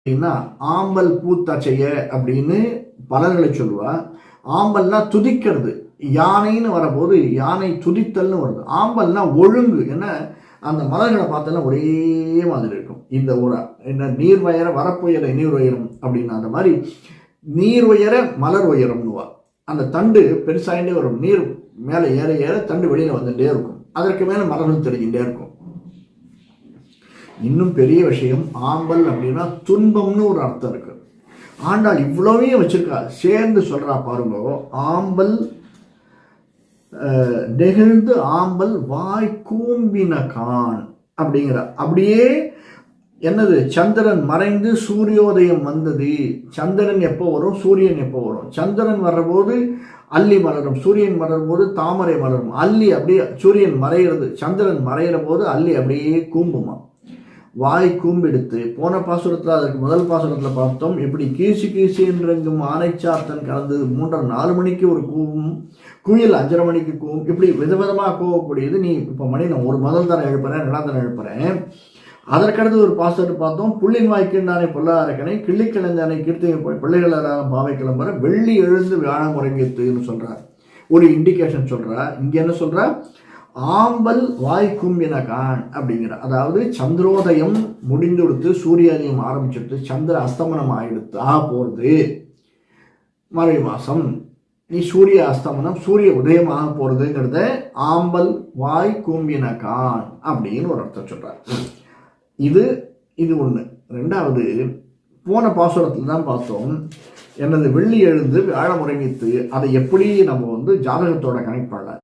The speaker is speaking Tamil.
அப்படின்னா ஆம்பல் பூத்தச்சைய அப்படின்னு பலர்களை சொல்லுவா. ஆம்பல்னா துதிக்கிறது. யானைன்னு வரபோது யானை துதித்தல்னு வருது. ஆம்பல்னா ஒழுங்கு. ஏன்னா அந்த மலர்களை பார்த்தோன்னா ஒரே மாதிரி இருக்கும். இந்த ஒரு என்ன நீர் வயர வரப்புயர நீர் உயரம் அப்படின்னு அந்த மாதிரி நீர் உயர மலர் உயரம்னுவா. அந்த தண்டு பெருசாகிட்டே வரும். நீர் மேலே ஏற ஏற தண்டு வெளியில் வந்துட்டே இருக்கும். அதற்கு மேலே மலர்கள் தெரிஞ்சுட்டே இருக்கும். இன்னும் பெரிய விஷயம், ஆம்பல் அப்படின்னா துன்பம்னு ஒரு அர்த்தம் இருக்கு. ஆண்டாள் இவ்வளவையும் வச்சிருக்கா, சேர்ந்து சொல்றா பாருங்க. ஆம்பல் நெகிழ்ந்து ஆம்பல் வாய் கூம்பின கான் அப்படிங்கிற. அப்படியே என்னது, சந்திரன் மறைந்து சூரியோதயம் வந்தது. சந்திரன் எப்போ வரும், சூரியன் எப்போ வரும்? சந்திரன் வர்றபோது அல்லி மலரும், சூரியன் மலரும் போது தாமரை மலரும். அல்லி அப்படியே சூரியன் மறைகிறது, சந்திரன் மறைகிற போது அல்லி அப்படியே கூம்புமா. வாய் கூம்பெடுத்து போன பாசுரத்தில், அதற்கு முதல் பாசுரத்தில் பார்த்தோம் எப்படி கீசி கீசி என்றெங்கும் ஆனைச்சாத்தன் கலந்தது. 3:30-4 மணிக்கு ஒரு கூவும், குயில் 5:30 மணிக்கு கூவும். இப்படி விதவிதமாக கூவக்கூடியது. நீ இப்போ மணி நான் ஒரு முதல் தரம் எழுப்புறேன், 2ஆம் தரம் எழுப்புறேன். அதற்கடுத்து ஒரு பாசுரத்தை பார்த்தோம், புள்ளின் வாய்க்கின்றானே பொல்லாரக்கனை கிள்ளி கிழந்தானே கீர்த்தி பிள்ளைகளாக பாவை கிளம்புற வெள்ளி எழுந்து வியாழம் உறங்கித்துன்னு சொல்றார். ஒரு இண்டிகேஷன் சொல்றா. இங்க என்ன சொல்ற, ஆம்பல் வாய் கூம்பின கான் அப்படிங்கிற. அதாவது சந்திரோதயம் முடிந்து கொடுத்து சூரியோதயம் ஆரம்பிச்சுட்டு சந்திர அஸ்தமனம் ஆகிடுத்து போகிறது மார்கழி மாசம். நீ சூரிய அஸ்தமனம் சூரிய உதயமாக போறதுங்கிறத ஆம்பல் வாய் கூம்பின கான் அப்படின்னு ஒரு அர்த்தம் சொல்றார். இது ஒண்ணு. ரெண்டாவது, போன பாசுரத்தில் தான் பார்த்தோம் என்னது வெள்ளி எழுந்து வியாழம் உறங்கித்து. அதை எப்படி நம்ம ஜாதகத்தோட கனெக்ட் பண்ணல.